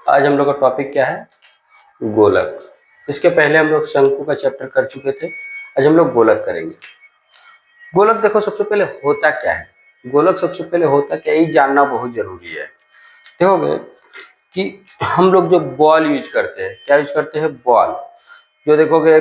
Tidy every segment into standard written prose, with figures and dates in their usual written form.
आज हम लोग का टॉपिक क्या है? गोलक। इसके पहले हम लोग शंकु का चैप्टर कर चुके थे। आज हम लोग गोलक करेंगे। गोलक देखो, सबसे पहले होता क्या है? गोलक सबसे पहले होता क्या है, ये जानना बहुत जरूरी है। देखोगे कि हम लोग जो बॉल यूज करते हैं, क्या यूज करते हैं? बॉल। जो देखोगे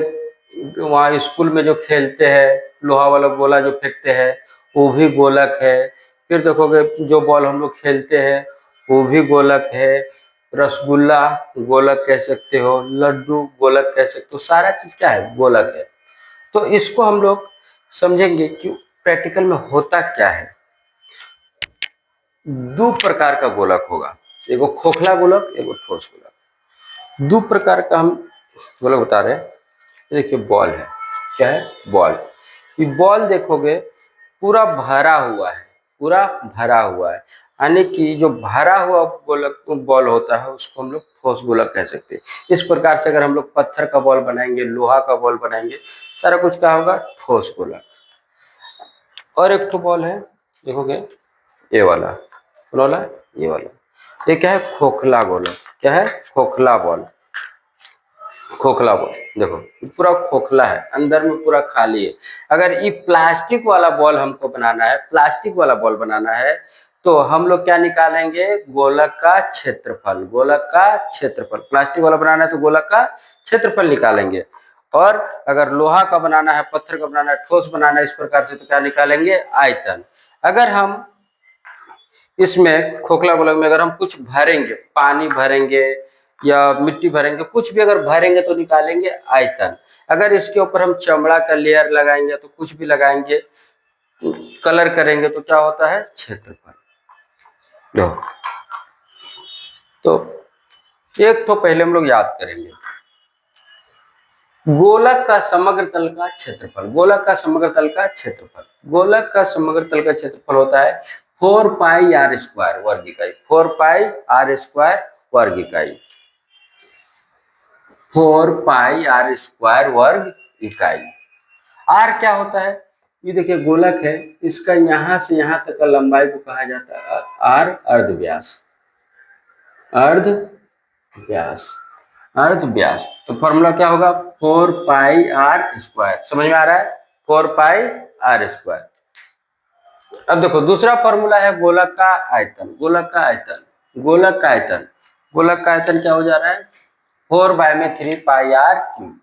वहाँ स्कूल में जो खेलते हैं, लोहा वाला गोला जो फेंकते हैं, वो भी गोलक है। फिर देखोगे जो बॉल हम लोग खेलते हैं, वो भी गोलक है। रसगुल्ला गोलक कह सकते हो, लड्डू गोलक कह सकते हो, सारा चीज क्या है? गोलक है। तो इसको हम लोग समझेंगे कि प्रैक्टिकल में होता क्या है। दो प्रकार का गोलक होगा, एगो खोखला गोलक, एगो ठोस गोलक। दो प्रकार का हम गोलक बता रहे हैं। देखिए बॉल है, क्या है? बॉल। ये बॉल देखोगे पूरा भरा हुआ है, पूरा भरा हुआ है। यानी कि जो भरा हुआ गोलक बॉल होता है उसको हम लोग ठोस गोलक कह सकते हैं। इस प्रकार से अगर हम लोग पत्थर का बॉल बनाएंगे, लोहा का बॉल बनाएंगे, सारा कुछ क्या होगा? ठोस गोलक। और एक तो बॉल है, देखोगे ये वाला, कौन वाला? ये वाला। ये क्या है? खोखला गोलक। क्या है? खोखला बॉल। खोखला बॉल देखो पूरा खोखला है, अंदर में पूरा खाली है। अगर ये प्लास्टिक वाला बॉल हमको बनाना है, प्लास्टिक वाला बॉल बनाना है, तो हम लोग क्या निकालेंगे? गोलक का क्षेत्रफल। गोलक का क्षेत्रफल। प्लास्टिक वाला बनाना है तो गोलक का क्षेत्रफल निकालेंगे। और अगर लोहा का बनाना है, पत्थर का बनाना है, ठोस बनाना है, इस प्रकार से तो क्या निकालेंगे? आयतन। अगर हम इसमें खोखला गोलक में अगर हम कुछ भरेंगे, पानी भरेंगे या मिट्टी भरेंगे, कुछ भी अगर भरेंगे तो निकालेंगे आयतन। अगर इसके ऊपर हम चमड़ा का लेयर लगाएंगे, तो कुछ भी लगाएंगे, कलर करेंगे, तो क्या होता है? क्षेत्रफल। तो एक तो पहले हम लोग याद करेंगे, गोलक का समग्र तल का क्षेत्रफल। गोलक का समग्र तल का क्षेत्रफल। गोलक का समग्र तल का क्षेत्रफल होता है 4 पाई आर स्क्वायर वर्ग इकाई। 4 पाई आर स्क्वायर वर्ग इकाई। 4 पाई आर स्क्वायर वर्ग इकाई। आर क्या होता है? ये देखिए गोलक है, इसका यहां से यहां तक का लंबाई को कहा जाता है आर, अर्ध व्यास। अर्ध व्यास। अर्ध व्यास। तो फॉर्मूला क्या होगा? 4 पाई आर स्क्वायर। समझ में आ रहा है? 4 पाई आर स्क्वायर। अब देखो दूसरा फॉर्मूला है गोलक का आयतन। गोलक का आयतन। गोलक का आयतन। गोलक का आयतन क्या हो जा रहा है? 4 बाय में 3 पाई आर क्यूब।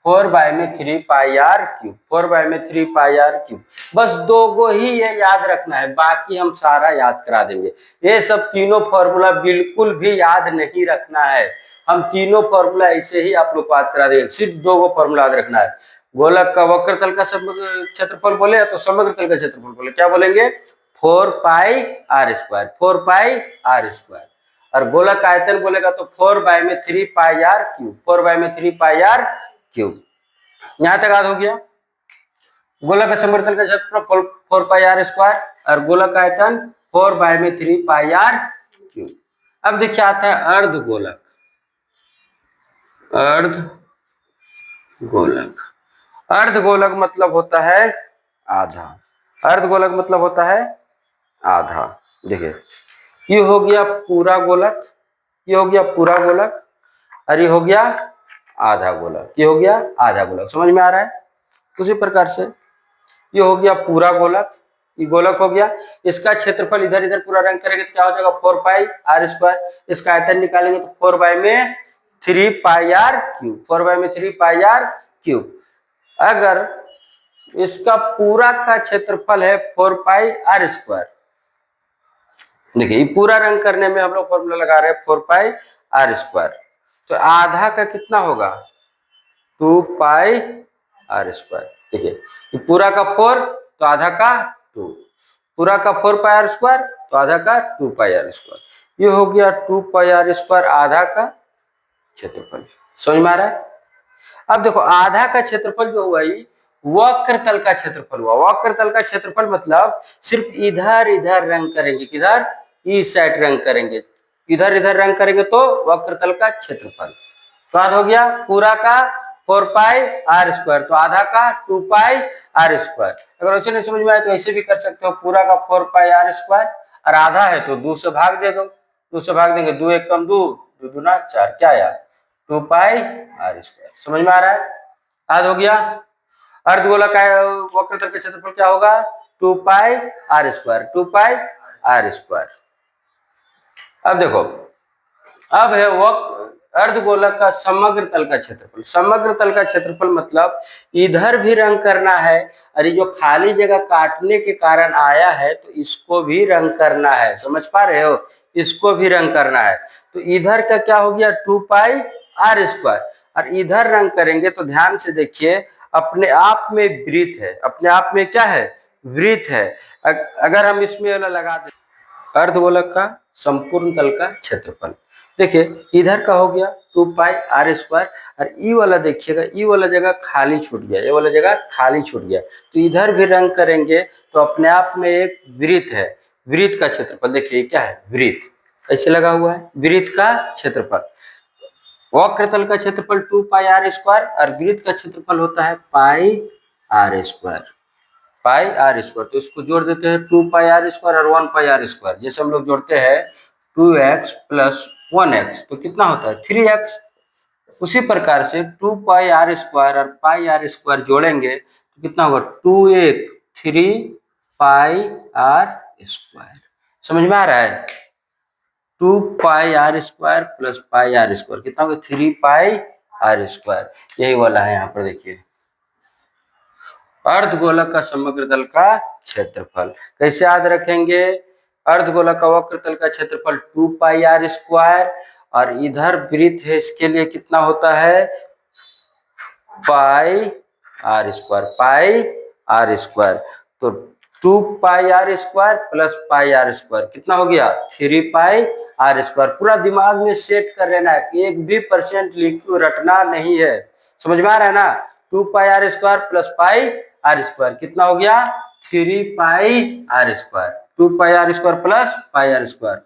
4 बाय में 3 पाई आर क्यूब। 4 बाय में 3 पाई आर क्यूब। बस दो गो ही ये याद रखना है, बाकी हम सारा याद करा देंगे। ये सब तीनों फॉर्मूला बिल्कुल भी याद नहीं रखना है। हम तीनों फॉर्मूला ऐसे ही आप लोग को याद करा देंगे। सिर्फ दो गो फॉर्मूला याद रखना है। गोलक का वक्र तल का क्षेत्रफल बोले तो समग्र तल का क्षेत्रफल बोले, क्या बोलेंगे? 4 pi r square. 4 pi r square. और गोलक का आयतन बोलेगा तो 4 बाय में 3 पाई आर क्यूब। 4 बाय में 3 पाई आर क्यूब। यहां तक याद हो गया? गोलक का समग्र तल का क्षेत्रफल 4 पाई आर स्क्वायर और गोलक का आयतन 4 बाय में 3 पाई आर क्यूब। अब देखिए आता है अर्ध गोलक। अर्ध गोलक। अर्ध गोलक मतलब होता है आधा। अर्ध गोलक मतलब होता है आधा। देखिए ये हो गया पूरा गोलक, ये हो गया पूरा गोलक, और ये हो गया आधा गोलक। ये हो गया आधा गोलक। समझ में आ रहा है? उसी प्रकार से ये हो गया पूरा गोलक, ये गोलक हो गया। इसका क्षेत्रफल इधर इधर पूरा रंग करेंगे तो क्या हो जाएगा? 4 पाई आर स्क्वायर। इसका आयतन निकालेंगे तो 4 बाय में 3 पाई आर क्यूब। 4 बाय में 3 पाई आर क्यूब। अगर इसका पूरा का क्षेत्रफल है 4 पाई आर स्क्वायर। देखिए ये पूरा रंग करने में हम लोग फॉर्मूला लगा रहे हैं 4 पाई आर स्क्वायर। तो आधा का कितना होगा? 2 पाई आर स्क्वायर। देखिए ये पूरा का 4 तो आधा का 2। पूरा का 4 पाई आर स्क्वायर तो आधा का 2 पाई आर स्क्वायर। ये हो गया 2 पाई आर स्क्वायर आधा का क्षेत्रफल। समझ में आ रहा है? अब देखो आधा का क्षेत्रफल जो हुआ ये वक्र तल का क्षेत्रफल हुआ। वक्र तल का क्षेत्रफल मतलब सिर्फ इधर इधर रंग करेंगे, किधर? इस साइड रंग करेंगे, इधर इधर रंग करेंगे तो वक्र तल का क्षेत्रफल। तो याद हो गया पूरा का 4 पाई आर स्क्वायर तो आधा का 2 पाई आर स्क्वायर। अगर ऐसे नहीं समझ में आए तो ऐसे भी कर सकते हो, पूरा का 4 पाई आर स्क्वायर और आधा है तो 2 से भाग दे दो। 2 से भाग देंगे, 2 एक कम 2, 2 दूना 4, क्या आया 2 पाई आर स्क्वायर। समझ में आ रहा है? याद हो गया। अर्धगोलक का वक्रतल का क्षेत्रफल क्या होगा 2 pi r square, 2 pi r square. अब देखो, अब है वक्र अर्धगोलक का समग्र तल का क्षेत्रफल। समग्र तल का क्षेत्रफल मतलब इधर भी रंग करना है और ये जो खाली जगह काटने के कारण आया है तो इसको भी रंग करना है। समझ पा रहे हो? इसको भी रंग करना है। तो इधर का क्या हो गया 2 पाई आर स्क्वायर और इधर रंग करेंगे तो ध्यान से देखिए, अपने आप में वृत्त है, अपने आप में क्या है वृत्त है। अगर हम इसमें लगा दें अर्धगोलक का संपूर्ण तल का क्षेत्रफल, देखिए इधर का हो गया 2 पाई आर स्क्वायर और ई वाला देखिएगा, ई वाला जगह खाली छूट गया, ये वाला जगह खाली छूट गया। तो इधर भी रंग करेंगे तो अपने आप में एक वृत्त है, वृत्त का क्षेत्रफल देखिए क्या है वृत्त ऐसे लगा हुआ है, वृत्त का क्षेत्रफल। वक्रतल का क्षेत्रफल 2 पाई आर स्क्वायर और वृत्त का क्षेत्रफल होता है pi r square, pi r square. तो इसको जोड़ देते हैं 2 पाई आर स्क्वायर और 1 पाई आर स्क्वायर। जैसे हम लोग जोड़ते हैं 2x प्लस 1x तो कितना होता है 3x। उसी प्रकार से 2 पाई आर स्क्वायर और पाई आर स्क्वायर जोड़ेंगे तो कितना होगा 2 1 3 पाई आर स्क्वायर। समझ में आ रहा है? 2 pi r square plus pi r square कितना होगा 3 पाई आर स्क्वायर। यही वाला है यहाँ पर देखिए अर्धगोलक का समग्र तल का क्षेत्रफल। कैसे याद रखेंगे? अर्धगोलक का वक्र तल का क्षेत्रफल 2 पाई आर स्क्वायर और इधर वृत्त है, इसके लिए कितना होता है pi r square, pi r square. तो 2 pi r square plus pi r square कितना हो गया 3 पाई आर स्क्वायर। पूरा दिमाग में सेट कर लेना है, एक भी % लिखो रटना नहीं है। समझ में आ रहा है ना? 2 pi r square plus pi r square कितना हो गया 3 pi r square, 2 pi r square plus pi r square.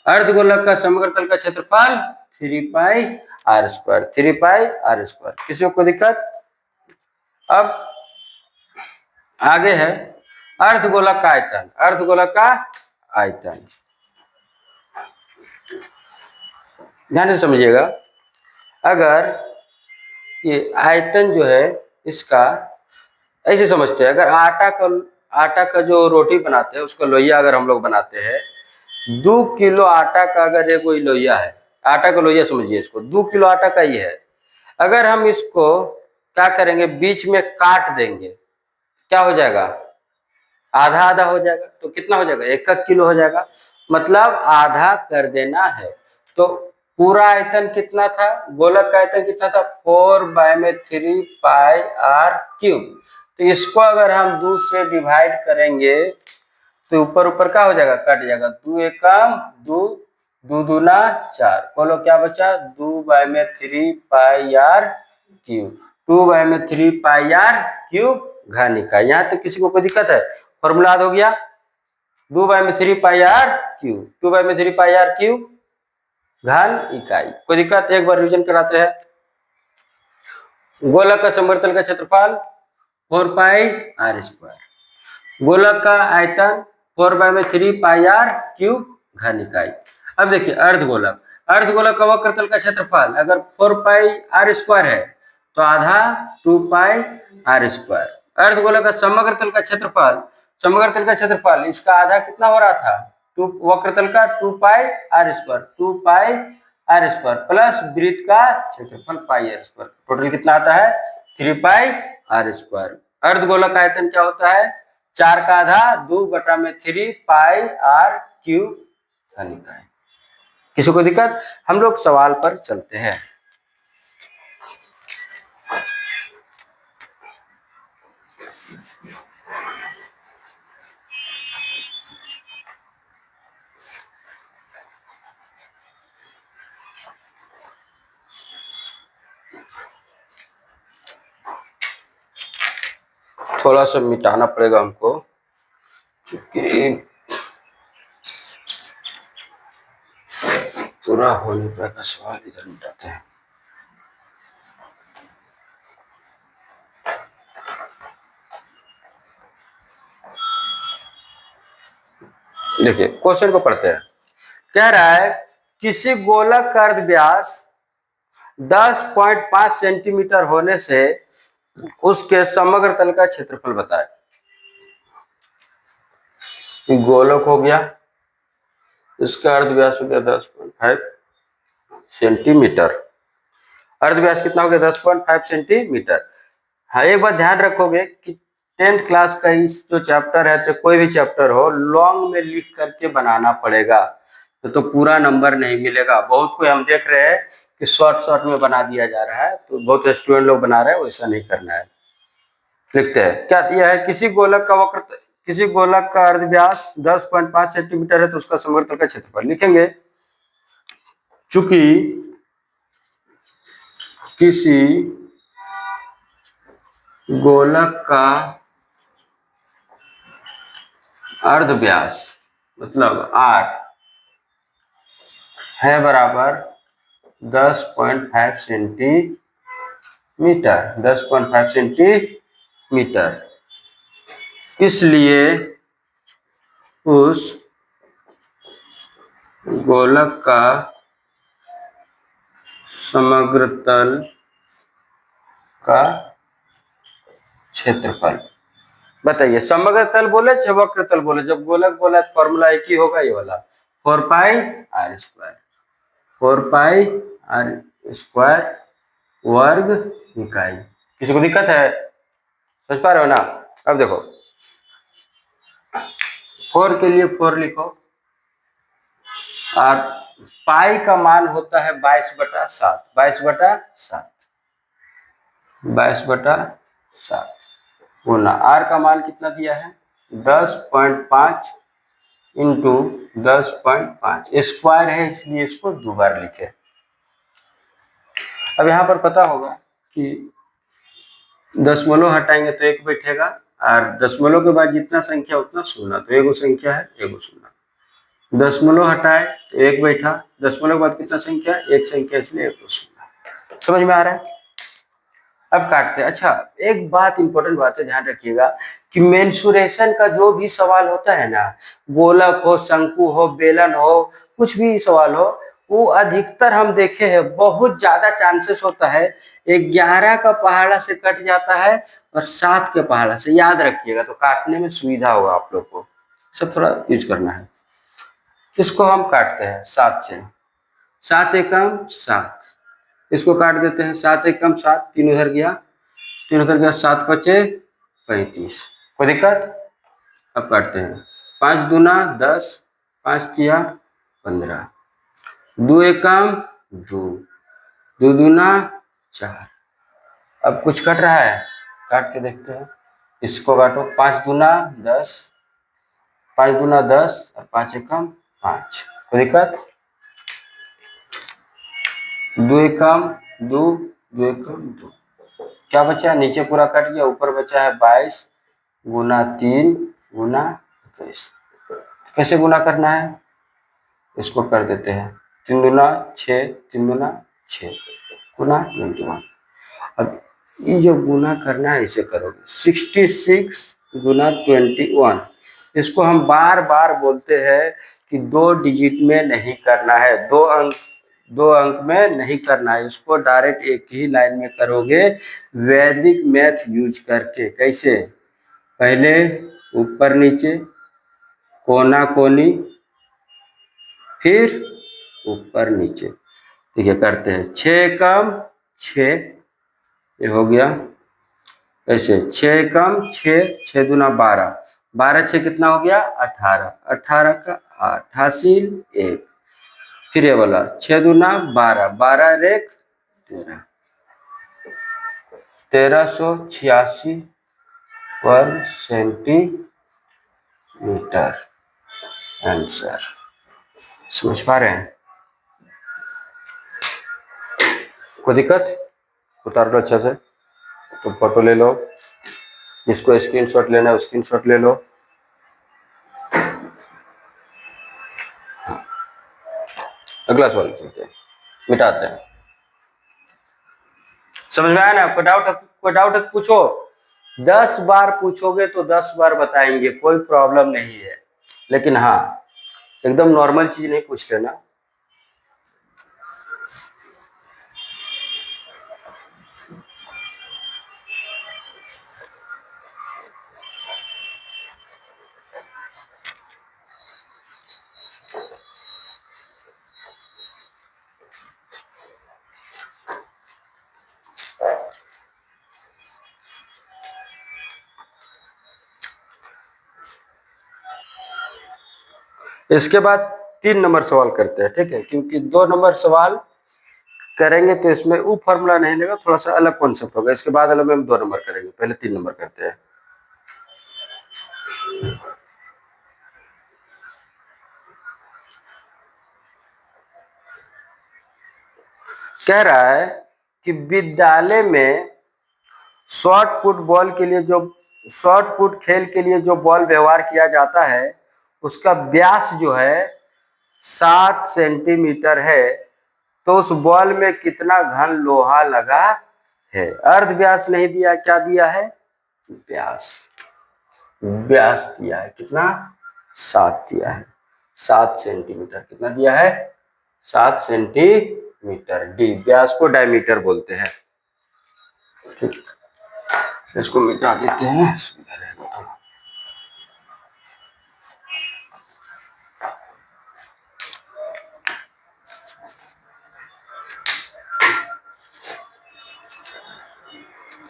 अर्धगोलक का समग्र तल का क्षेत्रफल 3 pi r square, 3 pi r square. किसी को दिक्कत? अब आगे है अर्धगोलक का आयतन। अर्धगोलक का आयतन ध्यान से समझिएगा। अगर ये आयतन जो है इसका ऐसे समझते हैं, अगर आटा का जो रोटी बनाते हैं उसका लोइया अगर हम लोग बनाते हैं, 2 किलो आटा का अगर ये कोई लोइया है, आटा का लोइया समझिए इसको, 2 किलो आटा का ही है। अगर हम इसको क्या करेंगे बीच में काट देंगे क्या हो जाएगा आधा आधा हो जाएगा। तो कितना हो जाएगा 1 किलो हो जाएगा, मतलब आधा कर देना है। तो पूरा आयतन कितना था गोलक का आयतन कितना था 4/3 पाई आर क्यूब। तो इसको अगर हम 2 से डिवाइड करेंगे तो ऊपर ऊपर क्या हो जाएगा कट जाएगा, 2 एकम 2, 2 दूना 4, बोलो क्या बचा 2/3 pi are cube, 2/3 pi are cube घन इकाई। यहाँ तक किसी को कोई दिक्कत है? फॉर्मूला याद हो गया 2/3 pi are cube, 2/3 pi are cube घन इकाई। कोई दिक्कत? एक बार रिवीजन कराते हैं। गोलक का समग्र तल का क्षेत्रफल 4 पाई आर स्क्वायर, गोलक का आयतन 4/3 पाई आर क्यूब घन इकाई। अब देखिए अर्धगोलक, अर्धगोलक का वक्र तल का क्षेत्रफल अगर 4 पाई आर स्क्वायर है तो आधा 2 पाई आर स्क्वायर। अर्धगोलक का समग्र तल का क्षेत्रफल, समग्र तल का क्षेत्रफल इसका आधा कितना हो रहा था 2 वक्र तल का 2 pi r square, 2 pi r square plus वृत्त का क्षेत्रफल पाई आर स्क्वायर, टोटल कितना आता है 3 पाई आर स्क्वायर। अर्धगोलक आयतन क्या होता है 4 का आधा 2/3 पाई आर क्यूब घन इकाई। किसी को दिक्कत? हम लोग सवाल पर चलते हैं। थोड़ा सा मिटाना पड़ेगा हमको क्योंकि पूरा होने पाएगा सवाल, इधर मिटाते हैं। देखिए क्वेश्चन को पढ़ते हैं। कह रहा है किसी गोलक का अर्ध व्यास 10.5 सेंटीमीटर होने से उसके समग्र तल का क्षेत्रफल बताए। गोलक हो गया, इसका अर्ध व्यास हो गया 10.5 सेंटीमीटर। अर्ध व्यास कितना हो गया? 10.5 सेंटीमीटर। हाँ, एक बात ध्यान रखोगे कि 10th क्लास का इस जो चैप्टर है, चाहे कोई भी चैप्टर हो, लॉन्ग में लिख करके बनाना पड़ेगा, तो पूरा नंबर नहीं मिलेगा। बहुत कोई हम देख रहे हैं कि शॉर्ट में बना दिया जा रहा है, तो बहुत स्टूडेंट लोग बना रहे हैं, वैसा नहीं करना है। लिखते हैं क्या? यह है किसी गोलक का अर्ध व्यास 10.5 सेंटीमीटर है तो उसका समग्र तल का क्षेत्रफल लिखेंगे। चूंकि किसी गोलक का अर्ध व्यास मतलब r है बराबर 10.5 सेंटीमीटर, 10.5 सेंटीमीटर, इसलिए उस गोलक का समग्र तल का क्षेत्रफल बताइए। समग्र तल बोले चाहे वक्र तल बोले, जब गोलक बोला तो फॉर्मूला एक ही होगा, ये वाला 4 pi r square, 4 pi r square वर्ग इकाई। किसी को दिक्कत है? समझ पा रहे हो ना? अब देखो 4 के लिए 4 लिखो, और पाई का मान होता है 22/7, 22/7, 22/7 गुना आर का मान कितना दिया है? 10.5 इंटू 10.5 स्क्वायर है, इसलिए इसको 2 बार लिखे। अब यहाँ पर पता होगा कि दशमलव हटाएंगे तो 1 बैठेगा, और दशमलव के बाद जितना संख्या उतना शून्य, तो एगो संख्या है, एगो शून्य। दशमलव हटाए तो 1 बैठा, दशमलव के बाद कितना संख्या? 1 संख्या, इसलिए एगो शून्य। समझ में आ रहा है? अब काटते हैं। अच्छा, एक बात इंपॉर्टेंट बात है, ध्यान रखिएगा कि मेंसुरेशन का जो भी सवाल होता है ना, गोलक हो, शंकु हो, बेलन हो, कुछ भी सवाल हो, वो अधिकतर हम देखे हैं बहुत ज्यादा चांसेस होता है 11 का पहाड़ा से कट जाता है और 7 के पहाड़ा से। याद रखिएगा, तो काटने में सुविधा होगा आप लोग को, सब थोड़ा यूज करना है। इसको हम काटते हैं 7 से, 7 एकम 7, इसको काट देते हैं, 7 एकम 7, 3 उधर गया, 3 उधर गया, 7 बचे 35। कोई दिक्कत? अब काटते हैं, 5 दूना 10, 5 तिया 15, 2 एकम 2, 2 दूना 4। अब कुछ कट रहा है, काट के देखते हैं, इसको काटो, 5 दूना 10, 5 दूना 10 और 5 एकम 5। कोई दिक्कत? 2 एकम 2, 2 एकम 2, क्या बचा? नीचे पूरा कट गया, ऊपर बचा है 22 गुना 3 गुना 21। कैसे गुना करना है? इसको कर देते हैं, 3 दूना 6, 3 दूना 6 गुना 21। अब ये जो गुना करना है इसे करोगे, 66 गुना 21। इसको हम बार बार बोलते हैं कि 2 डिजिट में नहीं करना है, 2 अंक में नहीं करना है, इसको डायरेक्ट एक ही लाइन में करोगे वैदिक मैथ यूज करके। कैसे? पहले ऊपर नीचे, कोना कोनी, फिर ऊपर नीचे। ठीक है, करते हैं। 6 कम 6, ये हो गया ऐसे, 6 कम 6, 6 दूना 12, 12 6 कितना हो गया? 18, 18 का 8, हासिल 1। फिर ये वाला 6 दूना 12, 12 एक 13, 1386 वर्ग सेंटीमीटर आंसर। समझ पा रहे हैं? कोई दिक्कत? उतार लो अच्छा से, तो फोटो ले लो, जिसको स्क्रीनशॉट लेना है स्क्रीनशॉट ले लो। अगला सवाल चलते हैं, मिटाते हैं। समझ में आया ना? कोई डाउट है तो पूछो, 10 बार पूछोगे तो 10 बार बताएंगे, कोई प्रॉब्लम नहीं है। लेकिन हाँ, एकदम नॉर्मल चीज नहीं पूछ लेना, इसके बाद 3 नंबर सवाल करते हैं, ठीक है, क्योंकि 2 नंबर सवाल करेंगे तो इसमें वो फॉर्मूला नहीं लेगा, थोड़ा सा अलग कॉन्सेप्ट होगा। इसके बाद अलग में 2 नंबर करेंगे, पहले 3 नंबर करते हैं। कह रहा है कि विद्यालय में शॉर्ट पुट बॉल के लिए जो शॉर्ट पुट खेल के लिए जो बॉल व्यवहार किया जाता है उसका व्यास जो है 7 सेंटीमीटर है, तो उस बॉल में कितना घन लोहा लगा है। अर्ध व्यास नहीं दिया, क्या दिया है? व्यास। व्यास दिया है कितना? 7 दिया है, 7 सेंटीमीटर। कितना दिया है? 7 सेंटीमीटर। डी, व्यास को डायमीटर बोलते हैं। ठीक, इसको मिटा देते हैं, सुविधा रहेगा थोड़ा।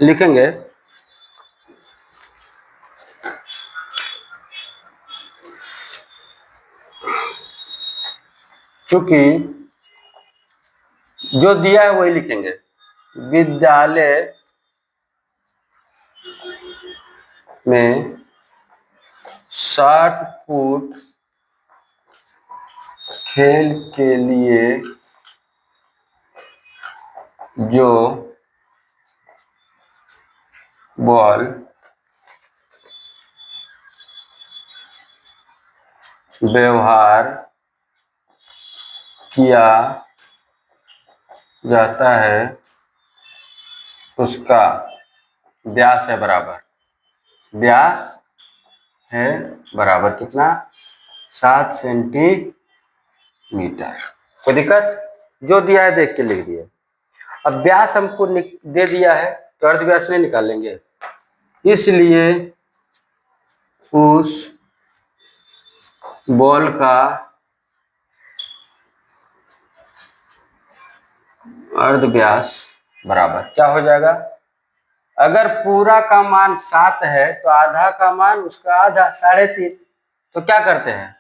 लिखेंगे चूंकि जो दिया है वही लिखेंगे। विद्यालय में 60 फुट खेल के लिए जो बॉल व्यवहार किया जाता है उसका व्यास है बराबर। व्यास है बराबर कितना? 7 सेंटीमीटर। कोई दिक्कत? जो दिया है देख के लिख दिए। अब व्यास हमको दे दिया है तो अर्ध व्यास नहीं निकालेंगे, इसलिए उस बॉल का अर्ध व्यास बराबर क्या हो जाएगा? अगर पूरा का मान 7 है तो आधा का मान उसका आधा 3.5। तो क्या करते हैं,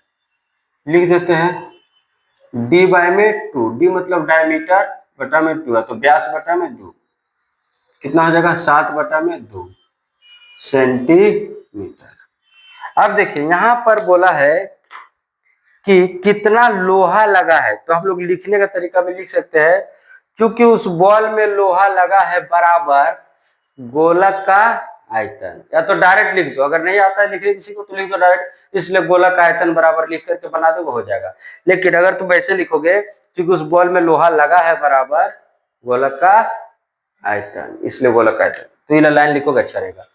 लिख देते हैं डी बाय में 2। डी मतलब डायमीटर बटा में 2 है, तो व्यास बटा में 2 कितना हो जाएगा? 7 बटा में 2 सेंटीमीटर। अब देखिए यहां पर बोला है कि कितना लोहा लगा है, तो हम लोग लिखने का तरीका भी लिख सकते हैं, क्योंकि उस बॉल में लोहा लगा है बराबर गोलक का आयतन। या तो डायरेक्ट लिख दो, अगर नहीं आता है लिखने किसी को तो लिख दो डायरेक्ट, इसलिए गोलक का आयतन बराबर लिख करके बना दो, हो जाएगा। लेकिन अगर तुम ऐसे लिखोगे क्योंकि उस बॉल में लोहा लगा है बराबर गोलक का आयतन, इसलिए गोलक का आयतन, तो ये लाइन लिखोगे अच्छा रहेगा।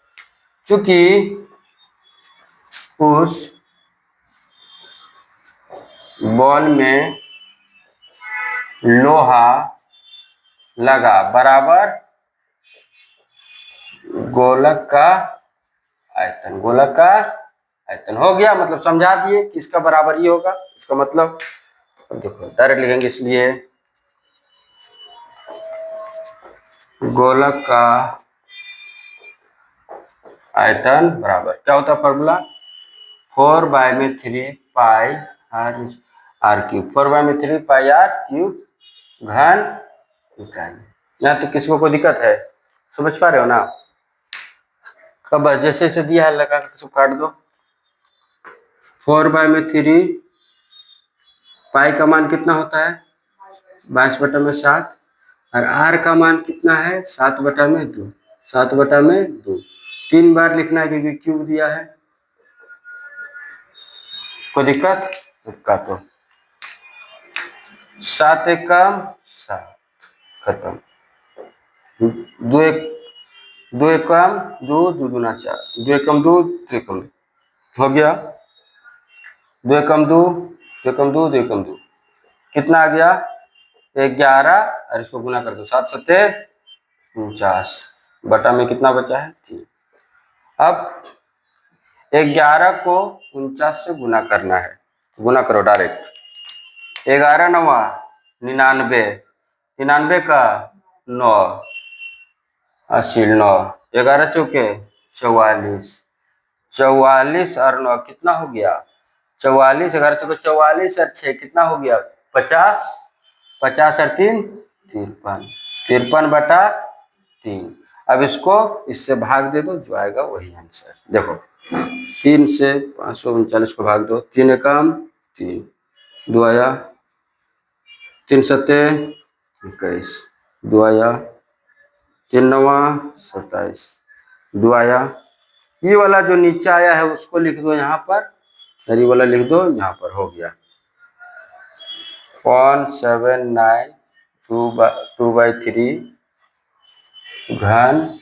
क्योंकि उस बॉल में लोहा लगा बराबर गोलक का आयतन। गोलक का आयतन हो गया, मतलब समझा दिए कि इसका बराबर ही होगा। इसका मतलब देखो डायरेक्ट लिखेंगे, इसलिए गोलक का आयतन बराबर क्या होता है formula? 4/3 pi are cube. 4/3 pi are cube घन इकाई। यहाँ तो किसी को कोई दिक्कत है? समझ पा रहे हो ना? कब जैसे जैसे दिया है लगा के सब काट दो। 4/3 पाई का मान कितना होता है? 22/7। और आर का मान कितना है? 7/2। 7/2 3 बार लिखना है क्योंकि क्यूब दिया है। कोई दिक्कत? काटो। 7 एकम 7 खत्म। 2 एकम 2, 2 दूना 4, 2 एकम 2, 2 एकम 2 हो गया। 2 एकम 2, 2 एकम 2, 2 एकम 2 कितना आ गया? 11। और इसको गुना कर दो, 7 7 49 बटा में कितना बचा है? 3। अब 11 को 49 से गुना करना है, गुना करो डायरेक्ट। 11 9 99, 99 का 9 80 9, 11 चौके 44, 44 और 9 कितना हो गया? 44, अगर तो 44 और 6 कितना हो गया? 50, 50 और 3 53, 53/3। अब इसको इससे भाग दे दो, जो आएगा वही आंसर। देखो 3 से 539 को भाग दो, 3 एकम 3, 2 आया, 3 सत्ते 21, 2 आया, 3 नवा 27, 2 आया। ये वाला जो नीचे आया है उसको लिख दो यहाँ पर, और ये वाला लिख दो यहाँ पर। हो गया 1792/3 घन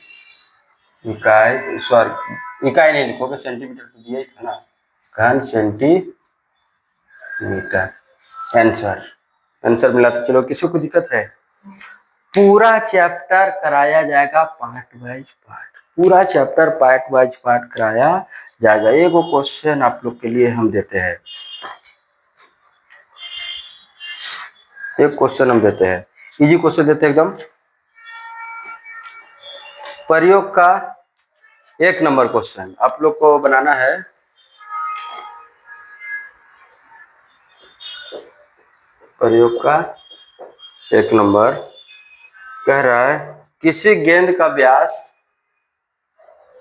इकाई, सॉरी इकाई नहीं लिखोगे, सेंटीमीटर तो दिया ही था ना, घन सेंटीमीटर। आंसर, आंसर मिला। तो चलो, किसी को दिक्कत है? पूरा चैप्टर कराया जाएगा पार्ट वाइज पार्ट, पूरा चैप्टर पार्ट वाइज पार्ट कराया जाएगा। एक वो क्वेश्चन आप लोग के लिए हम देते हैं, एक क्वेश्चन हम देते हैं, इजी क्वेश्चन देते हैं एकदम। प्रयोग का 1 नंबर क्वेश्चन आप लोग को बनाना है। प्रयोग का 1 नंबर कह रहा है, किसी गेंद का व्यास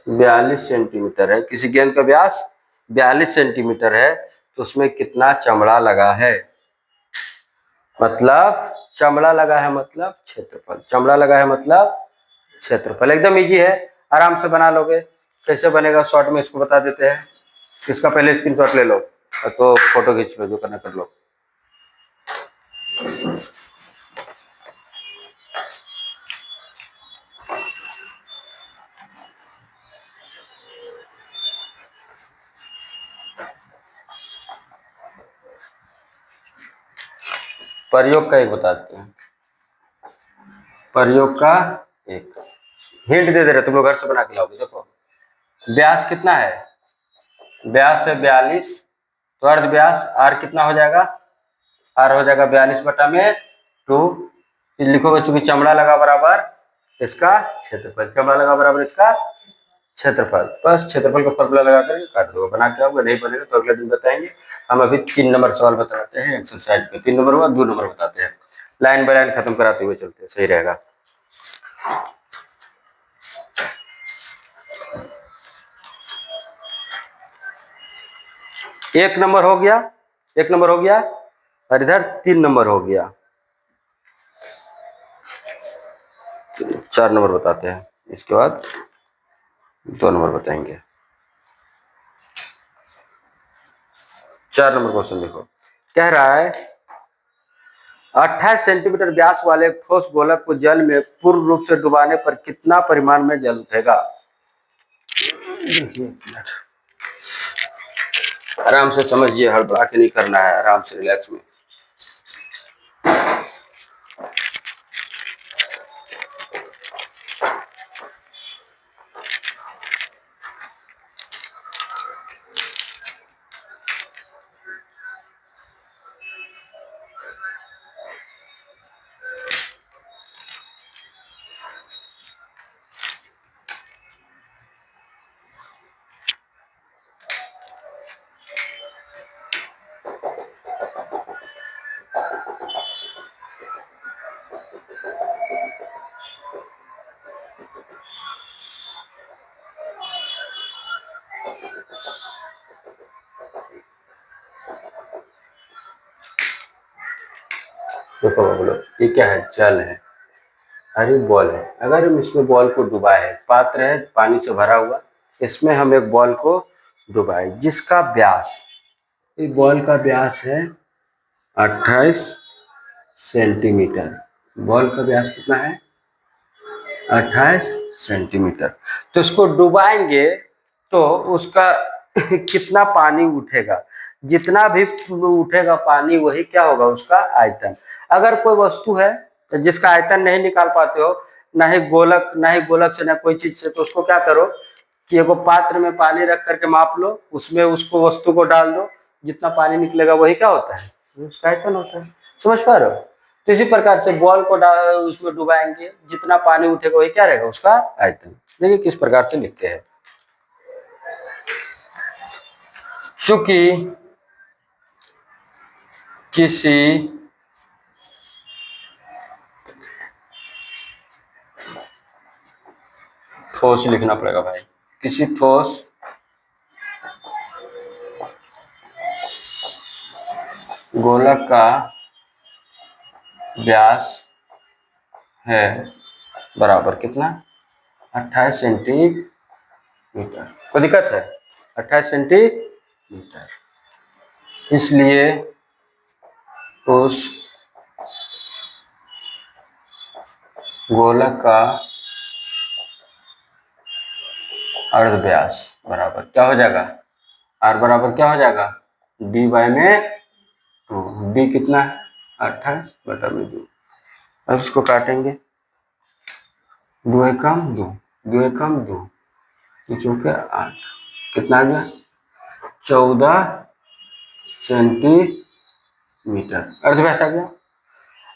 42 सेंटीमीटर है, किसी गेंद का व्यास 42 सेंटीमीटर है, तो उसमें कितना चमड़ा लगा है? मतलब चमड़ा लगा है मतलब क्षेत्रफल, चमड़ा लगा है मतलब क्षेत्रफल। एकदम इजी है, आराम से बना लोगे। कैसे बनेगा शॉर्ट में इसको बता देते हैं। इसका पहले स्क्रीनशॉट ले लो, तो फोटो खींच लो, जो करना कर लो। प्रयोग का 1 बताते हैं, प्रयोग का 1 हिंट दे रहे, तुम लोग घर से बना के लाओगे। देखो व्यास कितना है? व्यास है 42, तो अर्ध व्यास आर कितना हो जाएगा? आर हो जाएगा 42/2। लिखोगे चूंकि चमड़ा लगा बराबर इसका क्षेत्रफल, चमड़ा लगा बराबर इसका क्षेत्रफल। बस क्षेत्रफल का फॉर्मूला लगा कर काट दो, बना के आओगे। नहीं बनेगा तो अगले दिन बताएंगे। हम अभी 3 नंबर सवाल बताते हैं एक्सरसाइज के। 3 नंबर हुआ, 2 नंबर बताते हैं, लाइन बाय लाइन खत्म कराते हुए चलते हैं, सही रहेगा। एक नंबर हो गया, 1 नंबर हो गया, और इधर 3 नंबर हो गया। 4 नंबर बताते हैं, इसके बाद 2 नंबर बताएंगे। 4 नंबर क्वेश्चन देखो, कह रहा है 28 सेंटीमीटर व्यास वाले ठोस गोलक को जल में पूर्ण रूप से डुबाने पर कितना परिमाण में जल उठेगा? आराम से समझिए, हड़बड़ा के नहीं करना है, आराम से रिलैक्स में। देखो बोलो, ये क्या है? जल है, अरे बॉल है। अगर हम इसमें बॉल को डुबाए, पात्र है पानी से भरा हुआ, इसमें हम एक बॉल को डुबाए जिसका व्यास, इस बॉल का व्यास है 28 सेंटीमीटर। बॉल का व्यास कितना है? 28 सेंटीमीटर। तो इसको डुबाएंगे तो उसका कितना पानी उठेगा? जितना भी उठेगा पानी, वही क्या होगा? उसका आयतन। अगर कोई वस्तु है जिसका आयतन नहीं निकाल पाते हो, ना ही गोलक से, ना कोई चीज से, तो उसको क्या करो कि एगो पात्र में पानी रख करके माप लो, उसमें उसको वस्तु को डाल दो, जितना पानी निकलेगा वही क्या होता है? उसका आयतन होता है। समझ पा रहे हो? तो इसी प्रकार से बॉल को उसमें डुबाएंगे, जितना पानी उठेगा वही क्या रहेगा? उसका आयतन। देखिए किस प्रकार से लिखते हैं। चूंकि किसी ठोस लिखना पड़ेगा भाई, किसी ठोस गोलक का व्यास है बराबर कितना, 28 सेंटीमीटर। कोई दिक्कत है, 28 सेंटीमीटर। इसलिए उस गोलक का अर्धव्यास बराबर क्या हो जाएगा, आर बराबर क्या हो जाएगा, डी बाई में 2। डी कितना है, 28 बटा में 2। अब इसको काटेंगे, 2 एकम 2, 2 एकम 2, 2 चौके 8, कितना आ गया, 14 सेंटीमीटर अर्धव्यास आ गया।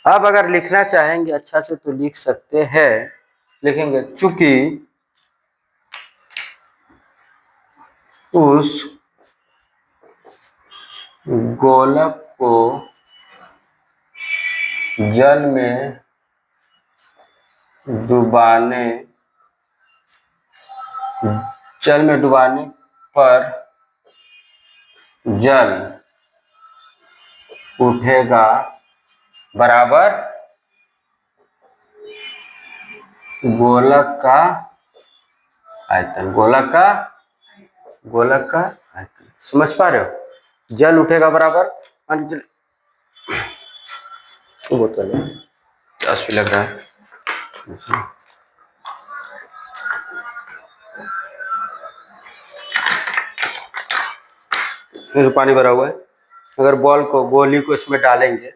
अब अगर लिखना चाहेंगे अच्छा से तो लिख सकते हैं, लिखेंगे चूंकि उस गोलक को जल में डुबाने पर जल उठेगा बराबर गोलक का आयतन, गोलक का आयतन। समझ पा रहे हो, जल उठेगा बराबर, बोतल प्यास भी लग रहा है, तो पानी भरा हुआ है, अगर गोली को इसमें डालेंगे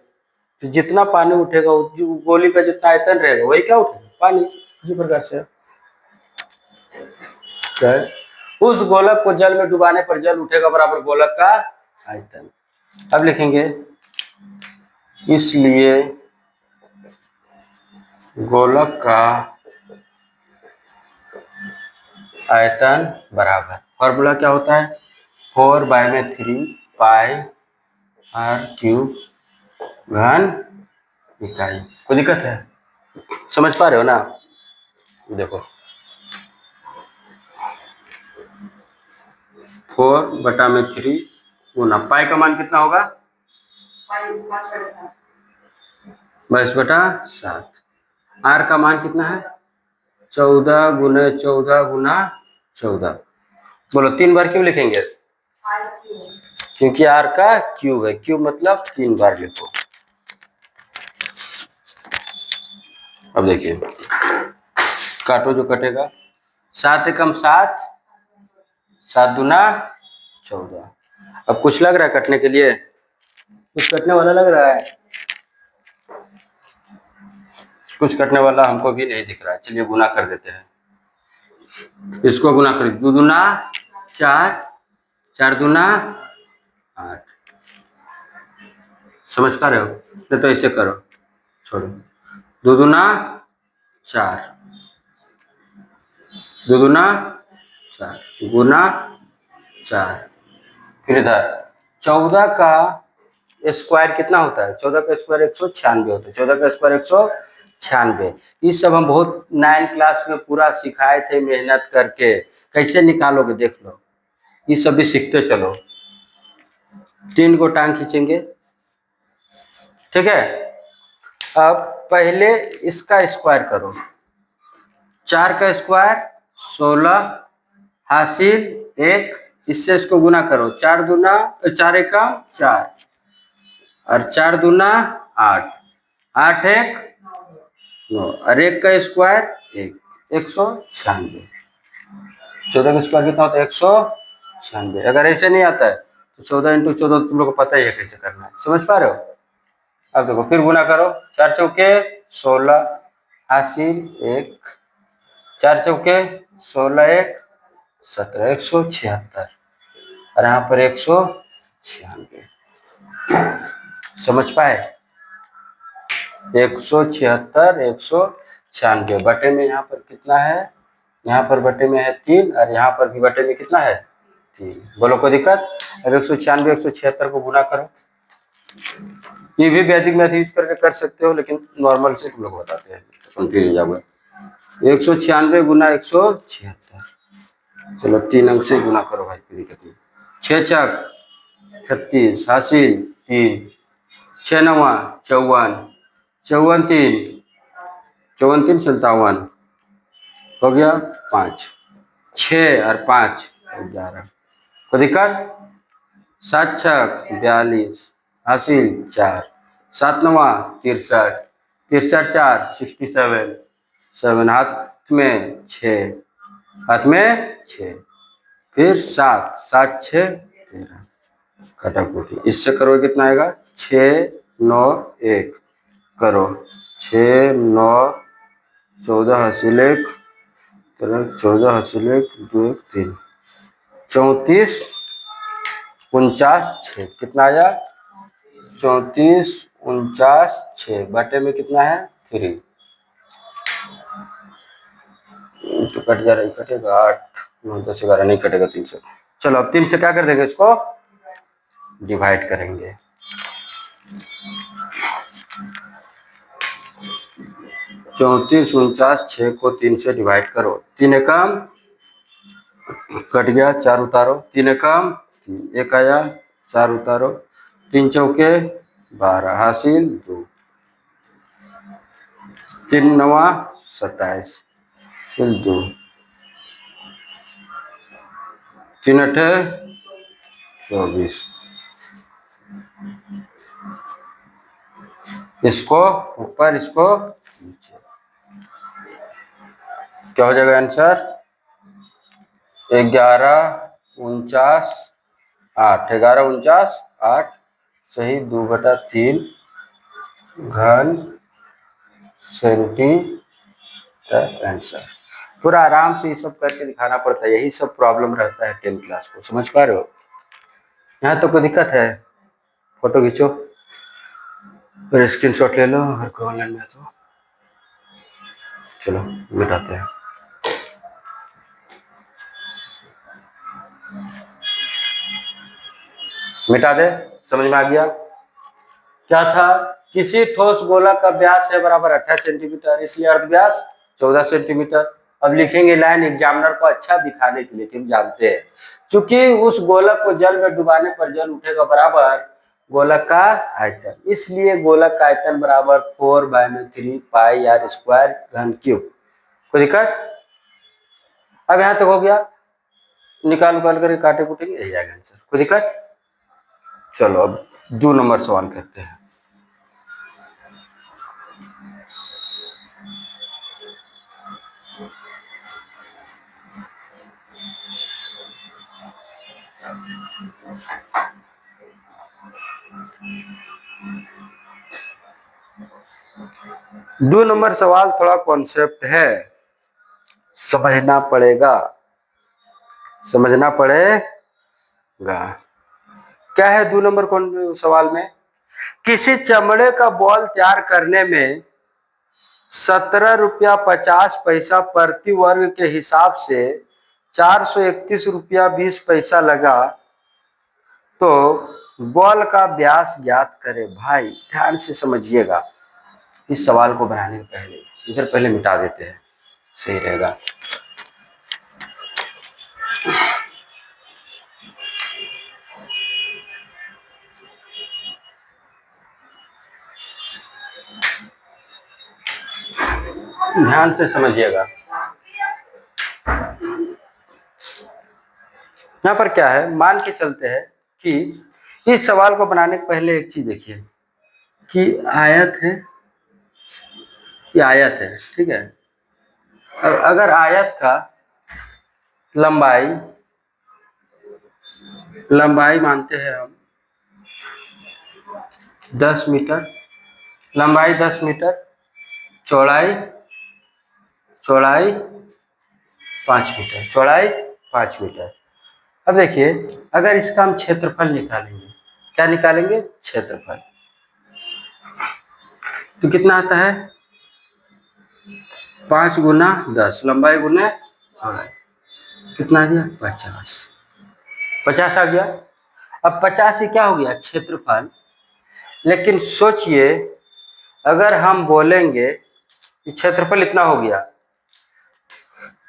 तो जितना पानी उठेगा गोली का जितना आयतन रहेगा वही क्या उठेगा, पानी। इसी प्रकार से क्या है, उस गोलक को जल में डुबाने पर जल उठेगा बराबर गोलक का आयतन। अब लिखेंगे इसलिए गोलक का आयतन बराबर, फॉर्मूला क्या होता है, 4/3 पाई आर क्यूब घन इकाई। कोई दिक्कत है, समझ पा रहे हो ना, देखो 4/3 गुना पाई का मान कितना होगा, 22/7। आर का मान कितना है, 14 गुना 14 गुना 14। बोलो 3 बार क्यों लिखेंगे, क्योंकि आर का क्यूब है, क्यूब मतलब 3 बार लिखो। अब देखिए काटो जो कटेगा, 7 एकम 7, 7 दूना 14। अब कुछ लग रहा है कटने के लिए, कुछ कटने वाला लग रहा है, कुछ कटने वाला हमको भी नहीं दिख रहा है। चलिए गुना कर देते हैं, इसको गुना कर, 2 दूना 4, 4 दूना 8। समझ पा रहे हो, नहीं तो ऐसे करो, छोड़ो, 2 दूना 4, 2 दूना 4 गुना 4, फिर इधर 14 का स्क्वायर कितना होता है, 14 का स्क्वायर 196 होता है, 14 का स्क्वायर 196। ये सब हम बहुत 9 क्लास में पूरा सिखाए थे मेहनत करके, कैसे निकालोगे देख लो, ये सब भी सीखते चलो। 3 को टांग खींचेंगे, ठीक है। अब पहले इसका स्क्वायर करो, 4 का स्क्वायर 16 हासिल 1, इससे इसको गुना करो, 4 दूना 4 एकम 4 और 4 दूना 8, 8 एक 9 और 1 का स्क्वायर 1, 196। 14 का स्क्वायर कितना होता है, 196। अगर ऐसे नहीं आता है तो 14 × 14 तुम लोग को पता ही है कैसे करना है, समझ पा रहे हो। अब देखो फिर गुना करो, 4 चौके 16 हासिल 1, 4 चौके 16 1 17, 176 और यहाँ पर 196। समझ पाए, 176 196 बटे में यहाँ पर कितना है, यहाँ पर बटे में है 3 और यहाँ पर भी बटे में कितना है 3। बोलो कोई दिक्कत। अब 196 176 को गुना करो, ये भी वैदिक मैथ यूज करके कर सकते हो, लेकिन नॉर्मल से तुम लोग बताते हैं, कंफ्यूज हो जाओगे। 196 गुना 176, चलो 3 अंक से गुना करो भाई, कोई दिक्कत नहीं। 6 छक 36, हासिल 3, 6 नवा 54, 54 3, 54 3 57, हो गया 5, 6 और 5 11, कोई दिक्कत? 7 छक 42, हासिल 4, 7 नवा 63, 63 4 67, 7 हाथ में 6, हाथ में 6, फिर 7 7 6 13, काटाकुटी इससे करो कितना आएगा? 6 9 1, करो 6 9 14 हासिल 1, 14 हासिल 1 2 3, 34 49 6, कितना आया? 34 49 6, बटे में कितना है? 3, तो कट जा रहा है, कटेगा 8 9 10 11, नहीं कटेगा 3 से। चलो अब 3 से क्या कर देंगे? इसको डिवाइड करेंगे। 34 49 6 को 3 से डिवाइड करो, 3 एकम कट गया, 4 उतारो, 3 एकम 1 आया, 4 उतारो, 3 चौके 12, हासिल 2, 3 नवा 27, फिर 2, 3 अठे 24, इसको ऊपर इसको नीचे, क्या हो जाएगा आंसर? 11 49 8, 11 49 8, सही 2/3 घन सेंटीमीटर आंसर। पूरा आराम से ये सब करके दिखाना पड़ता है, यही सब प्रॉब्लम रहता है 10th क्लास को, समझ पा रहे हो? यहाँ तो कोई दिक्कत है? फोटो खींचो फिर स्क्रीनशॉट ले लो, अगर कोई ऑनलाइन में है तो। चलो मिटाते हैं। मिटा दे, समझ में आ गया? क्या था? किसी ठोस गोलक का व्यास है बराबर 28 सेंटीमीटर, इसलिए अर्ध व्यास 14 सेंटीमीटर। अब लिखेंगे लाइन एग्जामिनर को अच्छा दिखाने के लिए, तुम जानते हैं क्योंकि उस गोलक को जल में डुबाने पर जल उठेगा बराबर गोलक का आयतन, इसलिए गोलक का आयतन बराबर 4/3 पाई आर स्क्वायर घन क्यूब। कोई दिक्कत? अब यहां तक हो गया, निकाल करके काटे कुटेंगे, यही आएगा आंसर। कोई दिक्कत? चलो अब 2 नंबर सवाल करते हैं। दो नंबर सवाल थोड़ा कॉन्सेप्ट है, समझना पड़ेगा, समझना पड़ेगा। क्या है 2 नंबर सवाल में? किसी चमड़े का बॉल तैयार करने में 17 रुपया 50 पैसा प्रति वर्ग के हिसाब से 431 रुपया 20 पैसा लगा, तो बॉल का व्यास ज्ञात करें। भाई ध्यान से समझिएगा इस सवाल को बनाने के पहले, इधर पहले मिटा देते हैं, सही रहेगा। ध्यान से समझिएगा। यहाँ पर क्या है, मान के चलते हैं कि इस सवाल को बनाने के पहले एक चीज देखिए कि आयत है, ये आयत है, ठीक है। अगर आयत का लंबाई मानते हैं हम 10 मीटर, लंबाई 10 मीटर, चौड़ाई 5 मीटर, चौड़ाई 5 मीटर। अब देखिए अगर इसका हम क्षेत्रफल निकालेंगे, क्या निकालेंगे? क्षेत्रफल, तो कितना आता है? 5 गुना 10, लंबाई गुना चौड़ाई, कितना आ गया? 50 आ गया। अब 50 से क्या हो गया? क्षेत्रफल। लेकिन सोचिए अगर हम बोलेंगे कि क्षेत्रफल इतना हो गया,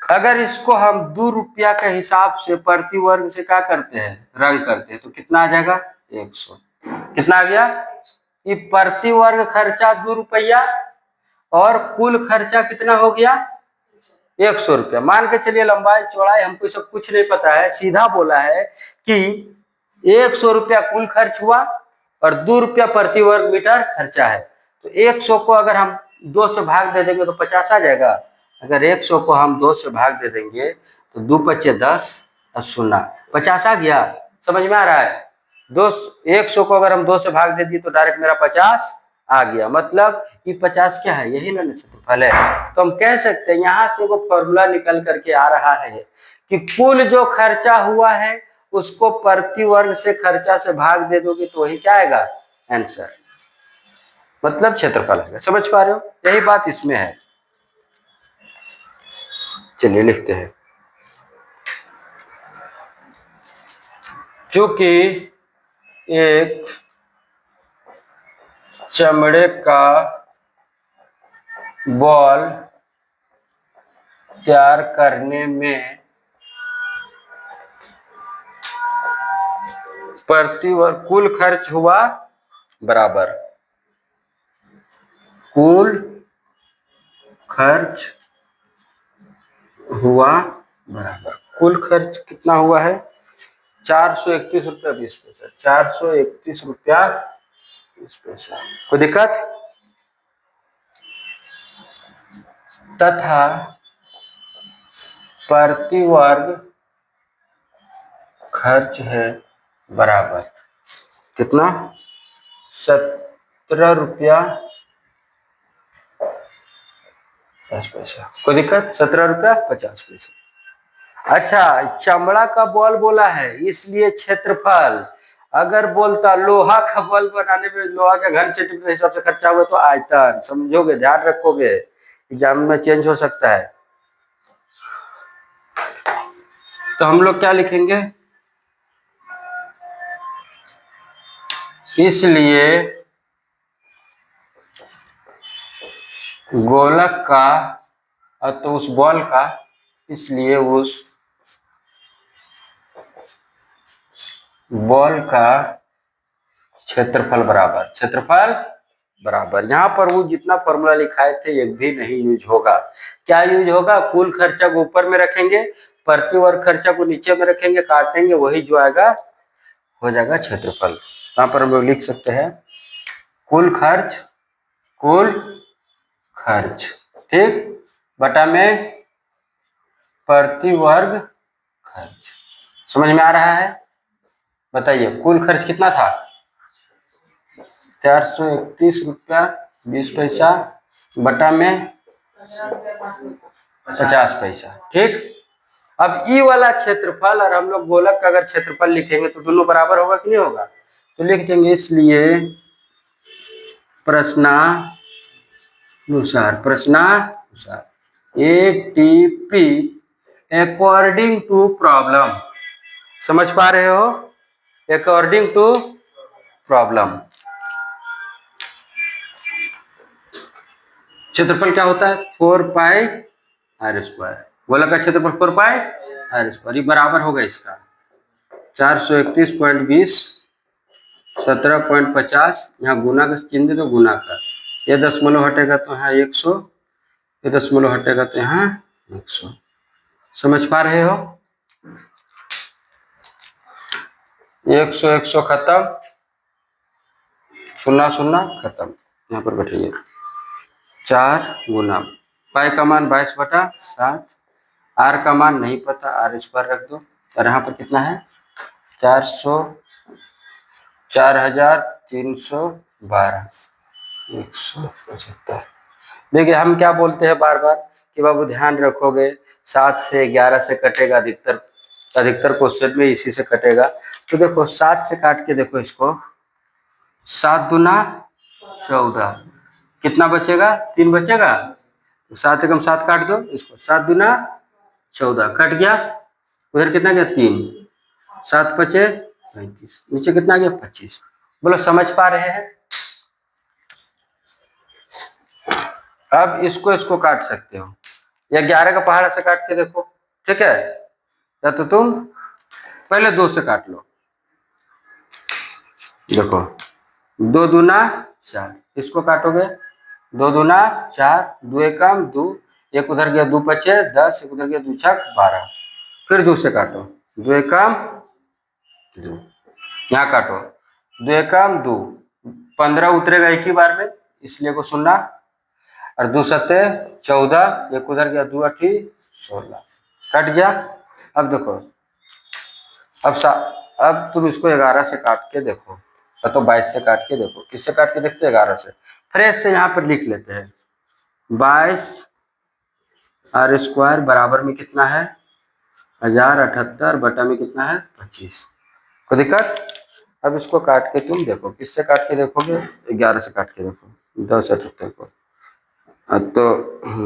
अगर इसको हम 2 रुपया के हिसाब से प्रति वर्ग से क्या करते हैं, रंग करते हैं, तो कितना आ जाएगा 100। कितना आ गया कि प्रति वर्ग खर्चा 2 रुपया और कुल खर्चा कितना हो गया 100 रुपया। मान के चलिए लंबाई चौड़ाई हमको सब कुछ नहीं पता है, सीधा बोला है कि 100 रुपया कुल खर्च हुआ और 2 रुपया प्रति वर्ग मीटर खर्चा है। तो 100 को अगर हम 2 से भाग दे देंगे तो 50 आ जाएगा। अगर 100 को हम 2 से भाग दे देंगे तो 2 पचे 10 और 0 50 आ गया। समझ में आ रहा है? 100 को अगर हम 2 से भाग दे दिए तो डायरेक्ट मेरा 50 आ गया। मतलब ये 50 क्या है, यही ना क्षेत्रफल है। तो हम कह सकते हैं यहाँ से वो फॉर्मूला निकल करके आ रहा है कि कुल जो खर्चा हुआ है उसको प्रति वर्ग से खर्चा से भाग दे दोगे तो वही क्या आएगा आंसर, मतलब क्षेत्रफल आएगा। समझ पा रहे हो? यही बात इसमें है। चलिए लिखते हैं। क्योंकि एक चमड़े का बॉल तैयार करने में प्रति वर्ग कुल खर्च हुआ बराबर, कुल खर्च हुआ बराबर, कुल खर्च कितना हुआ है 431 रुपया 20 पैसा, 431 रुपया 20 पैसा। कोई दिक्कत? तथा प्रति वर्ग खर्च है बराबर कितना 17 रुपया 50 पैसा। कोई दिक्कत? 17 रुपया 50 पैसा। अच्छा, चमड़ा का बॉल बोला है इसलिए क्षेत्रफल, अगर बोलता लोहा का बॉल बनाने में लोहा के घन सेंटीमीटर के हिसाब से खर्चा हुआ तो आयतन। समझोगे, ध्यान रखोगे, एग्जाम में चेंज हो सकता है। तो हम लोग क्या लिखेंगे, इसलिए गोलक का तो उस बॉल का, इसलिए उस बॉल का क्षेत्रफल बराबर, क्षेत्रफल बराबर। यहाँ पर वो जितना फॉर्मूला लिखाए थे एक भी नहीं यूज होगा। क्या यूज होगा, कुल खर्चा को ऊपर में रखेंगे, प्रति वर्ग खर्चा को नीचे में रखेंगे, काटेंगे, वही जो आएगा हो जाएगा क्षेत्रफल। यहाँ पर हम लोग लिख सकते हैं कुल खर्च, कुल खर्च, ठीक, बटा में प्रति वर्ग खर्च। समझ में आ रहा है? बताइए कुल खर्च कितना था 431 रुपया 20 पैसा बटा में 50 पैसा, ठीक। अब ई वाला क्षेत्रफल और हम लोग गोलक का अगर क्षेत्रफल लिखेंगे तो दोनों बराबर होगा कि नहीं होगा, तो लिख देंगे इसलिए प्रश्नानुसार एटीपी अकॉर्डिंग टू प्रॉब्लम। समझ पा रहे हो? According to problem. क्षेत्रफल क्या होता है 4 पाई आर स्क्वायर। गोलक का क्षेत्रफल 4 पाई आर स्क्वायर, ये बराबर होगा इसका 431.20 17.50, यहाँ गुना का चिन्ह तो गुना का, ये दशमलव हटेगा तो यहाँ 100, ये दशमलव हटेगा तो यहाँ 100। समझ पा रहे हो? 100 100 खत्म, 0 0 खत्म। यहाँ पर बैठिए 4 गुना पाई का मान 22/7, आर का मान नहीं पता, आर स्क्वायर रख दो, और यहाँ पर कितना है 4312 175। देखिए हम क्या बोलते हैं बार बार कि बाबू ध्यान रखोगे 7 से 11 से कटेगा, अधिकतर क्वेश्चन में इसी से कटेगा। तो देखो 7 से काट के देखो इसको, 7 दूना 14, कितना बचेगा 3 बचेगा, तो 7 एकम 7 काट दो इसको, 7 दूना 14 कट गया, उधर कितना गया 3, 7 पचे 35, नीचे कितना गया 25। बोलो समझ पा रहे हैं? अब इसको इसको काट सकते हो, या 11 का पहाड़ से काट के देखो, ठीक है। या तो तुम पहले 2 से काट लो, देखो 2 दूना 4, इसको काटोगे 2 दूना 4, 2 एकम 2, एक उधर गया 2 बचे 10, एक उधर गया 2 छक 12, फिर 2 से काटो 2 एकम 2, यहाँ काटो 2 एकम 2, 15 उतरेगा एक ही बार में, इसलिए को सुनना, और 2 सत्ते 14, एक उधर गया 2 अठी 16, कट गया। अब देखो अब तुम इसको 11 से काट के देखो, तो 22 से काट के देखो, किससे काट के देखते हैं 11 से, फ्रेश से यहाँ पर लिख लेते हैं 22 आर स्क्वायर बराबर में कितना है 1078 बटा में कितना है 25, कोई दिक्कत। अब इसको काट के तुम देखो, किससे काट के देखोगे 11 से काट के देखो, 1078 को, तो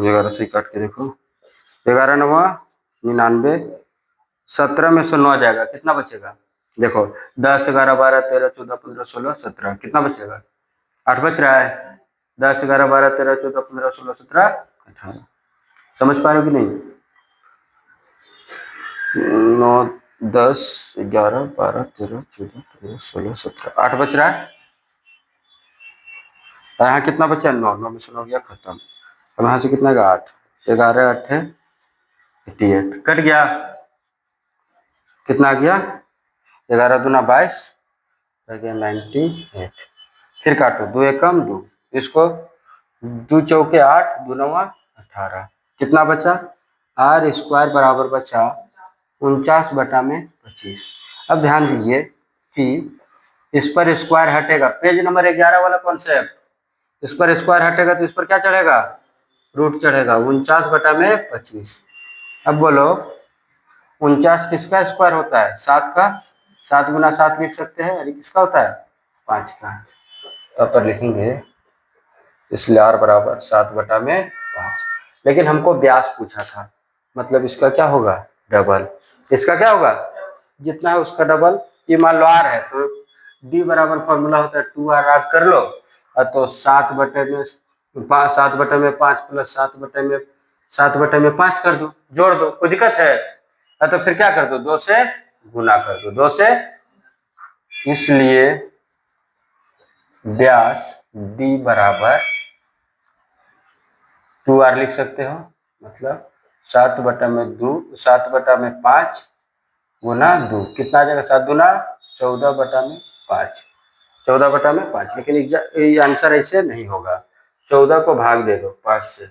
11 से काट के देखो, 11 9 99, 17 में से 9 जाएगा, कितना बचेगा देखो 10 11 12 13 14 15 16 17, कितना बचेगा 8 बच रहा है, 10 11 12 13 14 15 16 17 18, समझ पा रहे हो कि नहीं, 9 10 11 12 13 14 15 16 17, 8 बच रहा है, यहाँ कितना बचा 9, 9 में से 9 गया खत्म, अब यहाँ से कितना गया 8, 11 8 है 88, कट गया, कितना आ गया 11 दूना 22, 98, फिर काटो 2 एकम 2, इसको 2 चौके 8, 2 नवा 18, कितना बचा आर स्क्वायर बराबर बचा 49 बटा में 25। अब ध्यान दीजिए कि इस पर स्क्वायर हटेगा, पेज नंबर 11 वाला कॉन्सेप्ट, इस पर स्क्वायर हटेगा तो इस पर क्या चढ़ेगा रूट चढ़ेगा, 49 बटा में 25। अब बोलो 49 किसका स्क्वायर होता है 7 का, 7 गुना 7 लिख सकते हैं, यानी किसका होता है 5 का, तब पर लिखेंगे इसलिए आर बराबर 7 बटा में 5। लेकिन हमको व्यास पूछा था, मतलब इसका क्या होगा डबल, इसका क्या होगा जितना है उसका डबल, ये मान लो आर है तो डी बराबर फॉर्मूला होता है 2r, आर कर लो, तो 7 बटे में 5 प्लस 7 बटे में 5 कर दो, जोड़ दो, कोई दिक्कत है, तो फिर क्या कर दो 2 से गुना कर दो, 2 से, इसलिए व्यास डी बराबर 2r लिख सकते हो, मतलब 7 बटा में 2, 7 बटा में 5 गुना 2, कितना आ जाएगा 7 दूना 14 बटा में 5, 14 बटा में 5, लेकिन ये आंसर ऐसे नहीं होगा, 14 को भाग दे दो 5 से,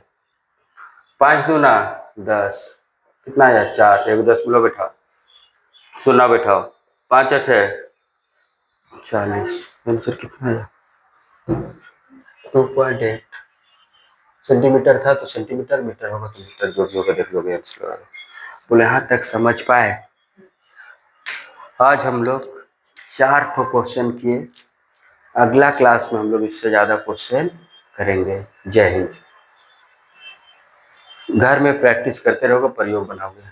5 दूना 10, कितना आया 4, एक 10 बैठाओ, शून्य बैठाओ, 5 8 है 40, आंसर कितना आया 2.8 सेंटीमीटर था, तो सेंटीमीटर, मीटर होगा तो मीटर, जो भी होगा देख लोगे आंसर। बोले यहाँ तक समझ पाए। आज हम लोग 4 क्वेश्चन किए, अगला क्लास में हम लोग इससे ज़्यादा क्वेश्चन करेंगे। जय हिंद। घर में प्रैक्टिस करते रहोगे, प्रयोग बनाओगे।